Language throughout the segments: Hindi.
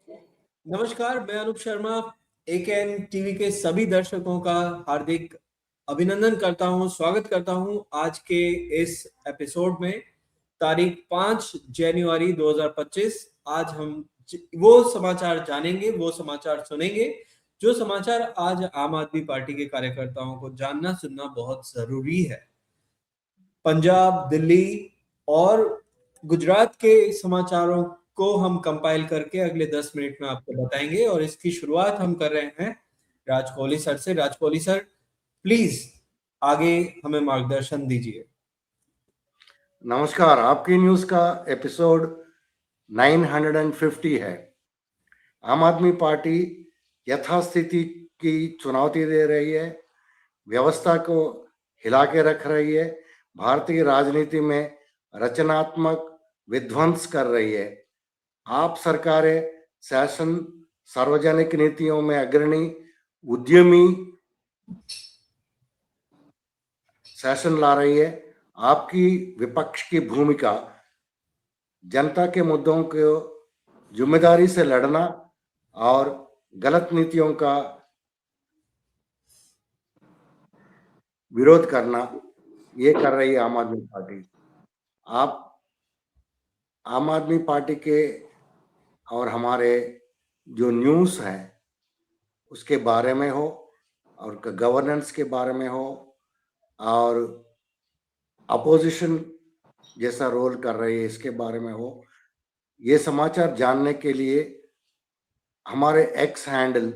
नमस्कार, मैं अनूप शर्मा एकेएन टीवी के सभी दर्शकों का हार्दिक अभिनंदन करता हूं, स्वागत करता हूं आज के इस एपिसोड में। तारीख 5 जनवरी 2025। आज हम वो समाचार जानेंगे, वो समाचार सुनेंगे, जो समाचार आज आम आदमी पार्टी के कार्यकर्ताओं को जानना सुनना बहुत जरूरी है। पंजाब, दिल्ली और गुजरात के समाचारों को हम कंपाइल करके अगले 10 मिनट में आपको बताएंगे और इसकी शुरुआत हम कर रहे हैं राज कोहली सर से। राज कोहली सर, प्लीज आगे हमें मार्गदर्शन दीजिए। नमस्कार, आपकी न्यूज का एपिसोड 950 है। आम आदमी पार्टी यथास्थिति की चुनौती दे रही है, व्यवस्था को हिला के रख रही है, भारतीय राजनीति में रचनात्मक विध्वंस कर रही है। आप सरकारें शासन सार्वजनिक नीतियों में अग्रणी उद्यमी शासन ला रही है। आपकी विपक्ष की भूमिका जनता के मुद्दों को जिम्मेदारी से लड़ना और गलत नीतियों का विरोध करना, ये कर रही है आम आदमी पार्टी। आप आम आदमी पार्टी के और हमारे जो न्यूज़ है उसके बारे में हो और गवर्नेंस के बारे में हो और अपोजिशन जैसा रोल कर रही है इसके बारे में हो, ये समाचार जानने के लिए हमारे एक्स हैंडल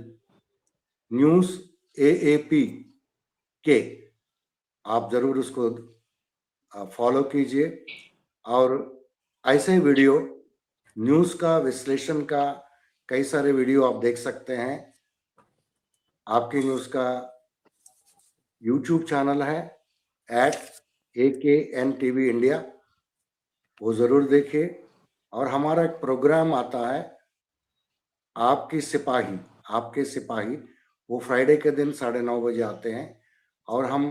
न्यूज़ AAP के आप जरूर उसको फॉलो कीजिए और ऐसे वीडियो न्यूज़ का विश्लेषण का कई सारे वीडियो आप देख सकते हैं। आपकी न्यूज़ का यूट्यूब चैनल है @AKN TV इंडिया, वो ज़रूर देखिए। और हमारा एक प्रोग्राम आता है आपके सिपाही, वो फ्राइडे के दिन 9:30 बजे आते हैं और हम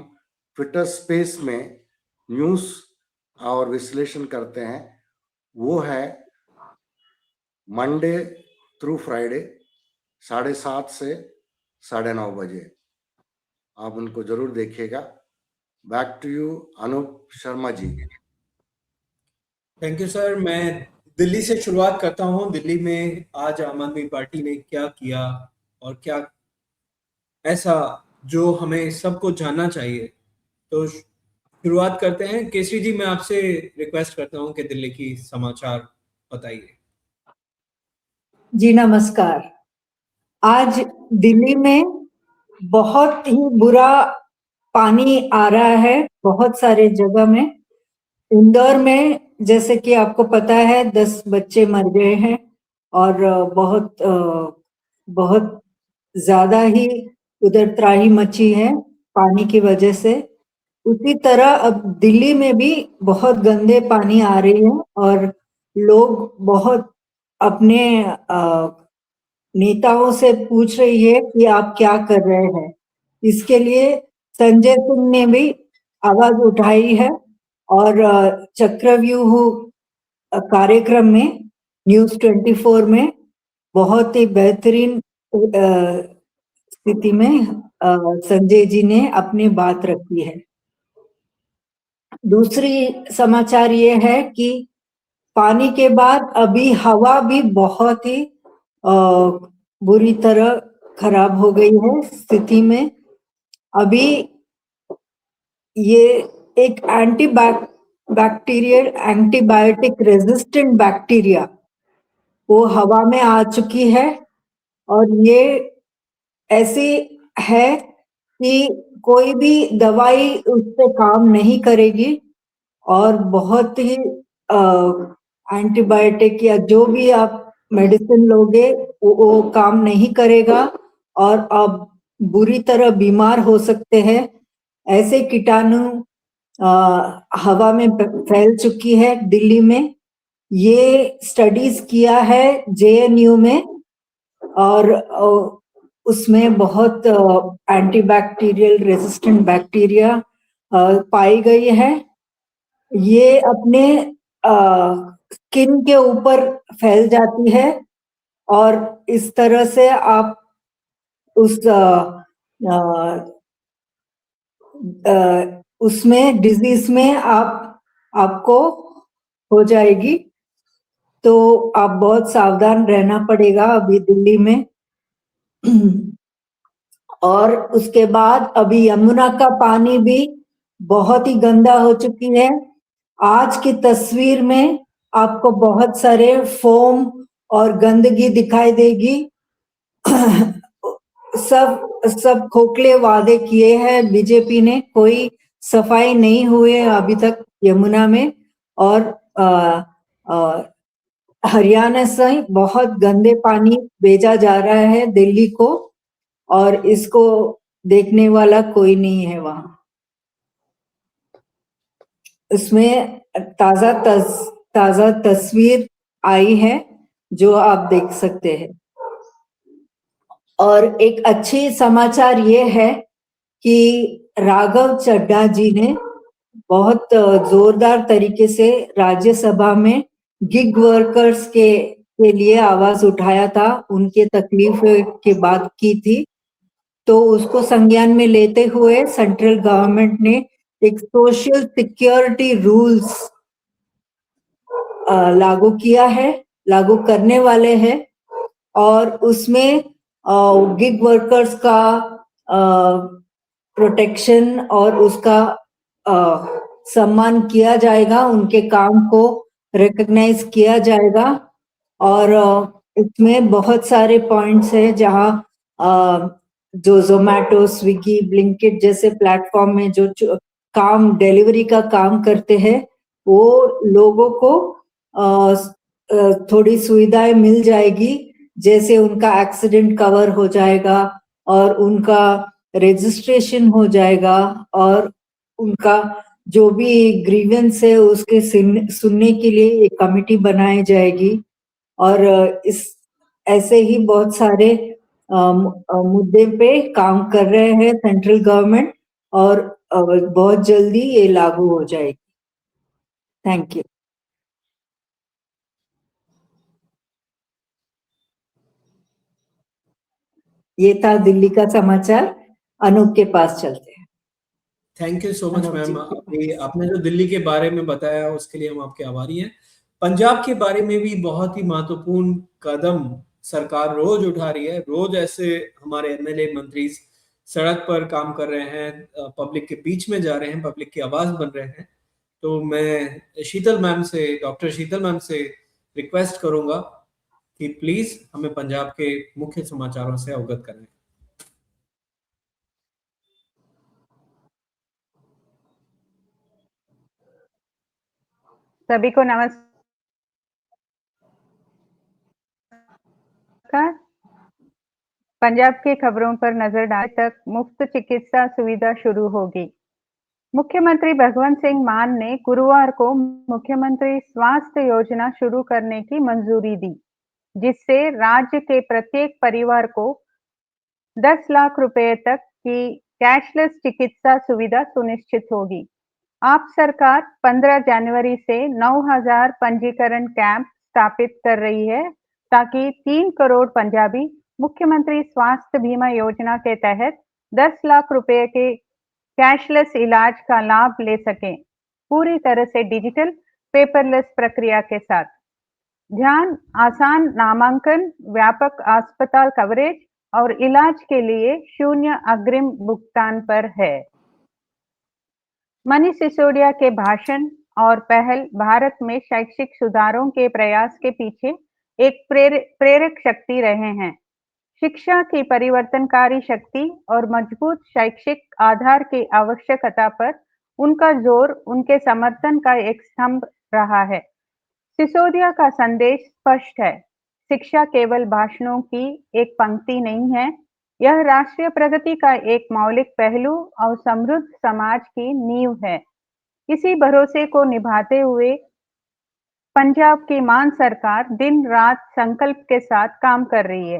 ट्विटर स्पेस में न्यूज़ और विश्लेषण करते हैं। वो है मंडे थ्रू फ्राइडे 7:30 से 9:30 बजे। आप उनको जरूर देखिएगा। Back to you Anup Sharma ji. Thank you sir. मैं दिल्ली से शुरुआत करता हूं। दिल्ली में आज आम आदमी पार्टी ने क्या किया और क्या ऐसा जो हमें सबको जानना चाहिए, तो शुरुआत करते हैं। केसरी जी, मैं आपसे रिक्वेस्ट करता हूं कि दिल्ली की समाचार बताइए। जी नमस्कार। आज दिल्ली में बहुत ही बुरा पानी आ रहा है बहुत सारे जगह में। इंदौर में जैसे कि आपको पता है 10 बच्चे मर गए हैं और बहुत ज्यादा ही उधर त्राही मची है पानी की वजह से। उसी तरह अब दिल्ली में भी बहुत गंदे पानी आ रही है और लोग बहुत अपने नेताओं से पूछ रही है कि आप क्या कर रहे हैं। इसके लिए संजय सिंह ने भी आवाज उठाई है और चक्रव्यूह कार्यक्रम में न्यूज़ 24 में बहुत ही बेहतरीन स्थिति में संजय जी ने अपनी बात रखी है। दूसरी समाचार ये है कि पानी के बाद अभी हवा भी बहुत ही बुरी तरह खराब हो गई है स्थिति में। अभी ये एक एंटीबायोटिक रेजिस्टेंट बैक्टीरिया वो हवा में आ चुकी है और ये ऐसी है कि कोई भी दवाई उस पे काम नहीं करेगी और बहुत ही एंटीबायोटिक या जो भी आप मेडिसिन लोगे वो काम नहीं करेगा और आप बुरी तरह बीमार हो सकते हैं। ऐसे कीटाणु हवा में फैल चुकी है दिल्ली में। ये स्टडीज किया है JNU में और उसमें बहुत एंटीबैक्टीरियल रेजिस्टेंट बैक्टीरिया पाई गई है। ये अपने स्किन के ऊपर फैल जाती है और इस तरह से आप उस उसमें डिजीज में आपको हो जाएगी, तो आप बहुत सावधान रहना पड़ेगा अभी दिल्ली में। और उसके बाद अभी यमुना का पानी भी बहुत ही गंदा हो चुकी है। आज की तस्वीर में आपको बहुत सारे फोम और गंदगी दिखाई देगी। सब खोखले वादे किए हैं बीजेपी ने, कोई सफाई नहीं हुए अभी तक यमुना में। और हरियाणा से बहुत गंदे पानी भेजा जा रहा है दिल्ली को, और इसको देखने वाला कोई नहीं है वहां। इसमें ताजा तस्वीर आई है जो आप देख सकते हैं। और एक अच्छी समाचार ये है कि राघव चड्ढा जी ने बहुत जोरदार तरीके से राज्यसभा में गिग वर्कर्स के लिए आवाज उठाया था, उनके तकलीफ के बात की थी। तो उसको संज्ञान में लेते हुए सेंट्रल गवर्नमेंट ने एक सोशल सिक्योरिटी रूल्स लागू करने वाले हैं। और उसमें गिग वर्कर्स का प्रोटेक्शन और उसका सम्मान किया जाएगा, उनके काम को रिकॉग्नाइज किया जाएगा। और इसमें बहुत सारे पॉइंट्स हैं जहां जो जोमेटो, स्विगी, ब्लिंकिट जैसे प्लेटफॉर्म में जो काम डिलीवरी का काम करते हैं, वो लोगों को थोड़ी सुविधाएं मिल जाएगी, जैसे उनका एक्सीडेंट कवर हो जाएगा और उनका रजिस्ट्रेशन हो जाएगा, और उनका जो भी ग्रीवेंस है उसके सुनने के लिए एक कमिटी बनाई जाएगी। और इस ऐसे ही बहुत सारे मुद्दे पे काम कर रहे हैं सेंट्रल गवर्नमेंट, और बहुत जल्दी ये लागू हो जाएगी। Thank you. ये था दिल्ली का समाचार। अनूप के पास चलते हैं। Thank you so much Anup ji ma'am, के पास। आपने जो दिल्ली के बारे में बताया उसके लिए हम आपके आभारी हैं। पंजाब के बारे में भी बहुत ही महत्वपूर्ण कदम सरकार रोज उठा रही है। रोज ऐसे हमारे एमएलए मंत्री सड़क पर काम कर रहे हैं, पब्लिक के बीच में जा रहे हैं, पब्लिक की आवाज बन रहे हैं। तो मैं शीतल मैम से, डॉक्टर शीतल मैम से रिक्वेस्ट करूंगा कि प्लीज हमें पंजाब के मुख्य समाचारों से अवगत करें। सभी को नमस्कार। पंजाब की खबरों पर नजर डालें तक मुफ्त चिकित्सा सुविधा शुरू होगी। मुख्यमंत्री भगवंत सिंह मान ने गुरुवार को मुख्यमंत्री स्वास्थ्य योजना शुरू करने की मंजूरी दी, जिससे राज्य के प्रत्येक परिवार को 10 लाख रुपए तक की कैशलेस चिकित्सा सुविधा सुनिश्चित होगी। आप सरकार 15 जनवरी से 9,000 पंजीकरण कैंप स्थापित कर रही है, ताकि 3 करोड़ पंजाबी मुख्यमंत्री स्वास्थ्य बीमा योजना के तहत 10 लाख रुपए के कैशलेस इलाज का लाभ ले सकें, पूरी तरह से डिजिटल पेपरलेस प्रक्रिया के साथ। ध्यान आसान नामांकन, व्यापक अस्पताल कवरेज और इलाज के लिए शून्य अग्रिम भुगतान पर है। मनीष सिसोदिया के भाषण और पहल भारत में शैक्षिक सुधारों के प्रयास के पीछे एक प्रेरक शक्ति रहे हैं। शिक्षा की परिवर्तनकारी शक्ति और मजबूत शैक्षिक आधार की आवश्यकता पर उनका जोर उनके समर्थन का एक स्तंभ रहा है। सिसोदिया का संदेश स्पष्ट है, शिक्षा केवल भाषणों की एक पंक्ति नहीं है, यह राष्ट्रीय प्रगति का एक मौलिक पहलू और समृद्ध समाज की नींव है। इसी भरोसे को निभाते हुए पंजाब की मान सरकार दिन रात संकल्प के साथ काम कर रही है,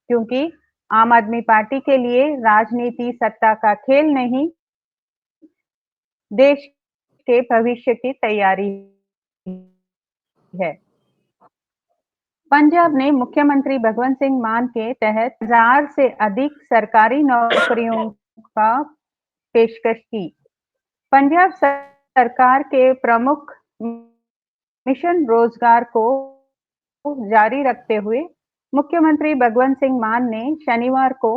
क्योंकि आम आदमी पार्टी के लिए राजनीति सत्ता का खेल नहीं, देश के भविष्य की तैयारी है। पंजाब ने मुख्यमंत्री भगवंत सिंह मान के तहत 1000 से अधिक सरकारी नौकरियों का पेशकश की। पंजाब सरकार के प्रमुख मिशन रोजगार को जारी रखते हुए मुख्यमंत्री भगवंत सिंह मान ने शनिवार को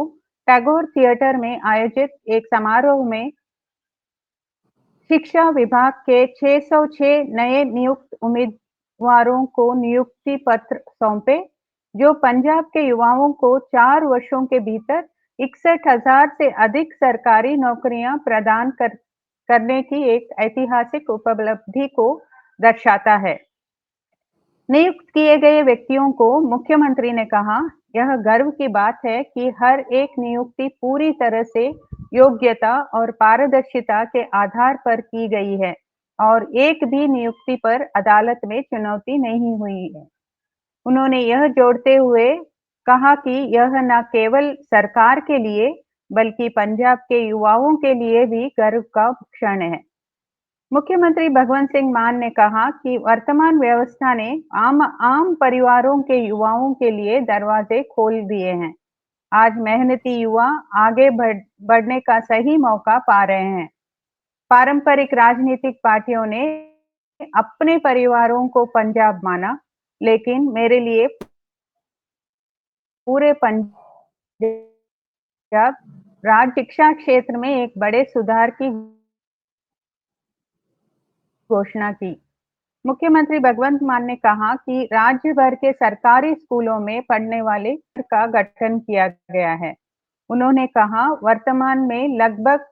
टैगोर थिएटर में आयोजित एक समारोह में शिक्षा विभाग के 606 नए नियुक्त उम्मीदवारों को नियुक्ति पत्र सौंपे, जो पंजाब के युवाओं को 4 वर्षों के भीतर 61,000 से अधिक सरकारी नौकरियां प्रदान करने की एक ऐतिहासिक उपलब्धि को दर्शाता है। नियुक्त किए गए व्यक्तियों को मुख्यमंत्री ने कहा, यह गर्व की बात है कि हर एक नियुक्ति पूरी तरह से योग्यता और पारदर्शिता के आधार पर की गई है और एक भी नियुक्ति पर अदालत में चुनौती नहीं हुई है। उन्होंने यह जोड़ते हुए कहा कि यह न केवल सरकार के लिए बल्कि पंजाब के युवाओं के लिए भी गर्व का क्षण है। मुख्यमंत्री भगवंत सिंह मान ने कहा कि वर्तमान व्यवस्था ने आम परिवारों के युवाओं के लिए दरवाजे खोल दिए हैं। आज मेहनती युवा आगे बढ़ने का सही मौका पा रहे हैं। पारंपरिक राजनीतिक पार्टियों ने अपने परिवारों को पंजाब माना, लेकिन मेरे लिए पूरे पंजाब राज्य शिक्षा क्षेत्र में एक बड़े सुधार की घोषणा की। मुख्यमंत्री भगवंत मान ने कहा कि राज्य भर के सरकारी स्कूलों में पढ़ने वाले का गठन किया गया है। उन्होंने कहा, वर्तमान में लगभग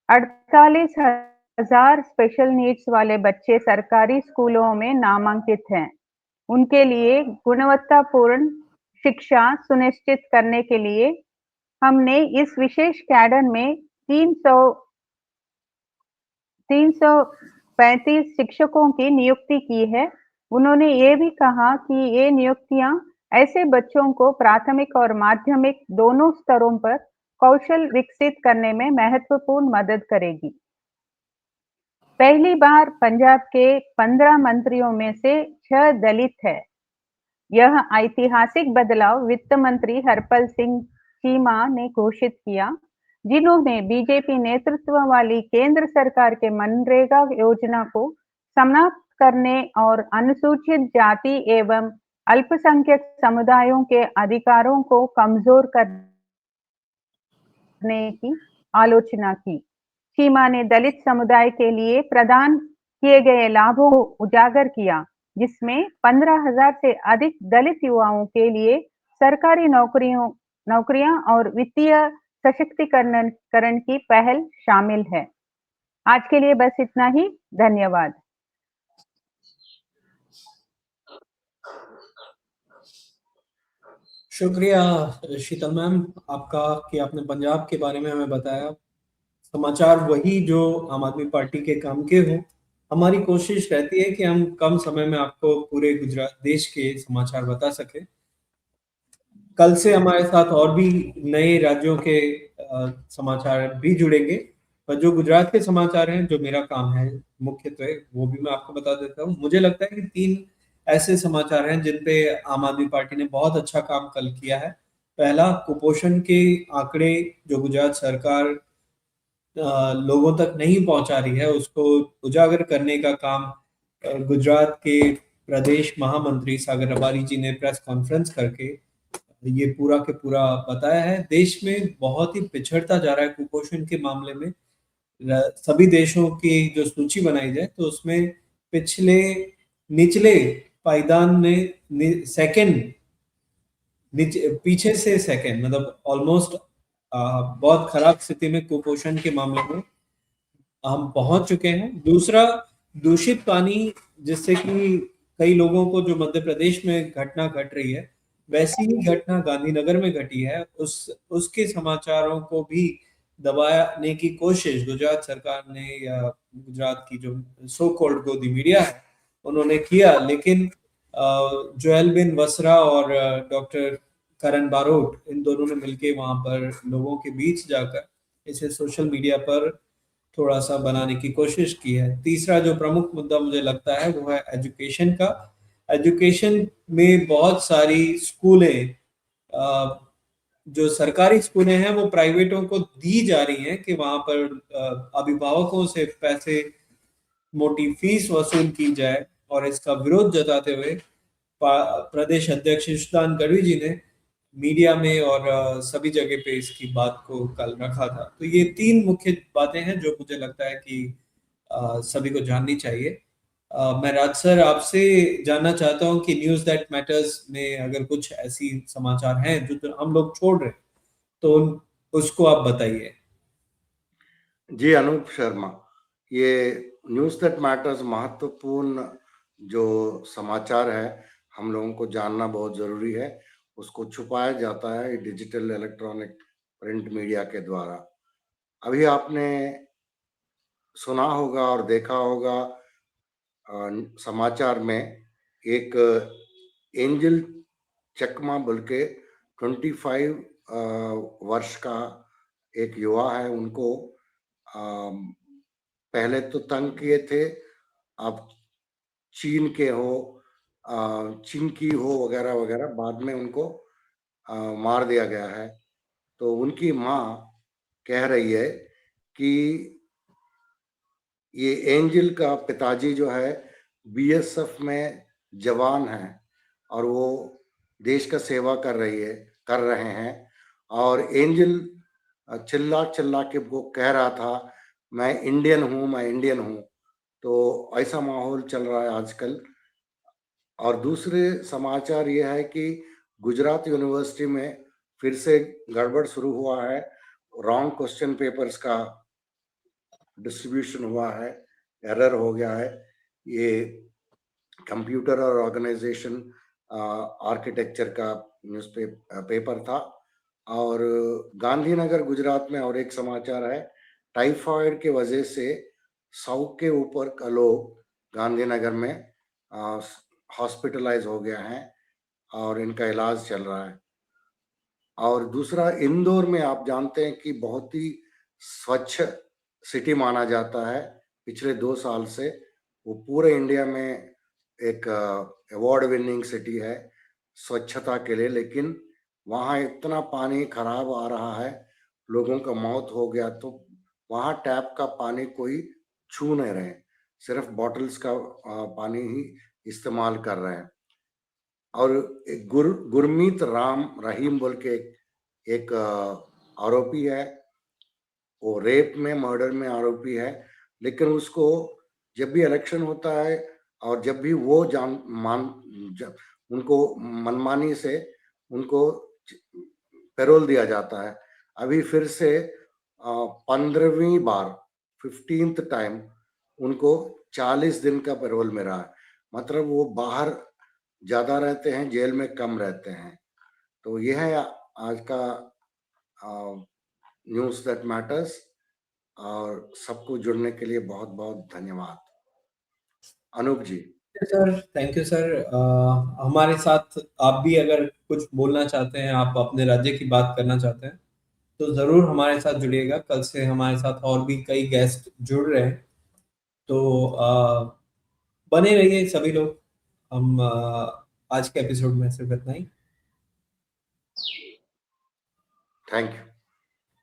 48,000 स्पेशल नीड्स वाले बच्चे सरकारी स्कूलों में नामांकित हैं। उनके लिए गुणवत्तापूर्ण शिक्षा सुनिश्चित करने के लिए हमने इस विशेष कैडर में 335 शिक्षकों की नियुक्ति की है। उन्होंने ये भी कहा कि ये नियुक्तियां ऐसे बच्चों को प्राथमिक और माध्यमिक दोनों स्तरों पर कौशल विकसित करने में महत्वपूर्ण मदद करेगी। पहली बार पंजाब के 15 मंत्रियों में से 6 दलित हैं। यह ऐतिहासिक बदलाव वित्त मंत्री हरपल सिंह चीमा ने घोषित किया, जिन्होंने बीजेपी नेतृत्व वाली केंद्र सरकार के मनरेगा योजना को समाप्त करने और अनुसूचित जाति एवं अल्पसंख्यक समुदायों के अधिकारों को कमजोर करने की आलोचना की। चीमा ने दलित समुदाय के लिए प्रदान किए गए लाभों को उजागर किया, जिसमें 15,000 से अधिक दलित युवाओं के लिए सरकारी नौकरियां और वित्तीय सशक्तिकरण की पहल शामिल है। आज के लिए बस इतना ही। धन्यवाद। शुक्रिया शीतल मैम आपका कि आपने पंजाब के बारे में हमें बताया। समाचार वही जो आम आदमी पार्टी के काम के हों। हमारी कोशिश रहती है कि हम कम समय में आपको पूरे गुजरात देश के समाचार बता सके। कल से हमारे साथ और भी नए राज्यों के समाचार भी जुड़ेंगे, पर जो गुजरात के समाचार हैं, जो मेरा काम है मुख्यतः, वो भी मैं आपको बता देता हूँ। मुझे लगता है कि 3 ऐसे समाचार हैं जिन पे आम आदमी पार्टी ने बहुत अच्छा काम कल किया है। पहला, कुपोषण के आंकड़े जो गुजरात सरकार लोगों तक नहीं पहुंचा रही है, उसको उजागर करने का काम गुजरात के प्रदेश महामंत्री सागर रबारी जी ने प्रेस कॉन्फ्रेंस करके ये पूरा के पूरा बताया है। देश में बहुत ही पिछड़ता जा रहा है कुपोषण के मामले में। सभी देशों की जो सूची बनाई जाए तो उसमें निचले पायदान में सेकंड पीछे से सेकंड, मतलब ऑलमोस्ट बहुत खराब स्थिति में कुपोषण के मामले में हम पहुंच चुके हैं। दूसरा, दूषित पानी, जिससे कि कई लोगों को जो मध्य प्रदेश में घटना घट रही है, वैसी ही घटना गांधीनगर में घटी है। उसके समाचारों को भी दबाने की कोशिश गुजरात सरकार ने या गुजरात की जो सो कॉल्ड गोदी मीडिया है उन्होंने किया। लेकिन जोएलबेन वसरा और डॉक्टर करण बारोट, इन दोनों ने मिलकर वहां पर लोगों के बीच जाकर इसे सोशल मीडिया पर थोड़ा सा बनाने की कोशिश की है। तीसरा जो प्रमुख मुद्दा मुझे लगता है वो है एजुकेशन का। एजुकेशन में बहुत सारी स्कूलें, जो सरकारी स्कूलें हैं वो प्राइवेटों को दी जा रही हैं कि वहां पर अभिभावकों से पैसे, मोटी फीस वसूल की जाए। और इसका विरोध जताते हुए प्रदेश अध्यक्ष ईशदान गढ़वी जी ने मीडिया में और सभी जगह पे इसकी बात को कल रखा था। तो ये तीन मुख्य बातें हैं जो मुझे लगता है कि सभी को जाननी चाहिए। मैं राज सर आपसे जानना चाहता हूं कि न्यूज़ दैट मैटर्स में अगर कुछ ऐसी समाचार हैं जो तो हम लोग छोड़ रहे हैं, तो उसको आप बताइए। जी अनूप शर्मा, ये न्यूज़ दैट मैटर्स महत्वपूर्ण जो समाचार है हम लोगों को जानना बहुत जरूरी है। उसको छुपाया जाता है डिजिटल इलेक्ट्रॉनिक प्रिंट मीडिया के द्वारा। अभी आपने सुना होगा और देखा होगा समाचार में एक एंजल चकमा बोल के 25 वर्ष का एक युवा है। उनको पहले तो तंग किए थे, अब चीन के हो, चीन की हो वगैरह वगैरह, बाद में उनको मार दिया गया है। तो उनकी माँ कह रही है कि ये एंजल का पिताजी जो है बीएसएफ में जवान है और वो देश का सेवा कर रहे हैं। और एंजल चिल्ला चिल्ला के वो कह रहा था मैं इंडियन हूँ, मैं इंडियन हूँ। तो ऐसा माहौल चल रहा है आजकल। और दूसरे समाचार ये है कि गुजरात यूनिवर्सिटी में फिर से गड़बड़ शुरू हुआ है। रॉन्ग क्वेश्चन पेपर्स का डिस्ट्रीब्यूशन हुआ है, एरर हो गया है। ये कंप्यूटर और ऑर्गेनाइजेशन आर्किटेक्चर का पेपर था। और गांधीनगर गुजरात में और एक समाचार है, टाइफाइड के वजह से 100 के ऊपर का लोग गांधीनगर में हॉस्पिटलाइज हो गया है और इनका इलाज चल रहा है। और दूसरा, इंदौर में आप जानते हैं कि बहुत ही स्वच्छ सिटी माना जाता है पिछले 2 साल से। वो पूरे इंडिया में एक अवार्ड विनिंग सिटी है स्वच्छता के लिए, लेकिन वहाँ इतना पानी खराब आ रहा है, लोगों का मौत हो गया। तो वहाँ टैप का पानी कोई छू नहीं रहे, सिर्फ बॉटल्स का पानी ही इस्तेमाल कर रहे हैं। और गुरमीत राम रहीम बोल के एक आरोपी है, वो रेप में, मर्डर में आरोपी है। लेकिन उसको जब भी इलेक्शन होता है और जब भी वो उनको मनमानी से उनको पैरोल दिया जाता है। अभी फिर से 15वीं बार 15th टाइम उनको 40 दिन का पैरोल मिला है। मतलब वो बाहर ज्यादा रहते हैं, जेल में कम रहते हैं। तो यह है आज का न्यूज़ दैट मैटर्स। और सबको जुड़ने के लिए बहुत बहुत धन्यवाद। Anup ji. Sir, thank you sir. हमारे साथ आप भी अगर कुछ बोलना चाहते हैं, आप अपने राज्य की बात करना चाहते हैं, तो जरूर हमारे साथ जुड़िएगा। कल से हमारे साथ और भी कई गेस्ट जुड़ रहे हैं, तो बने रहिए सभी लोग। हम आज के एपिसोड में सिर्फ इतना ही। Thank you.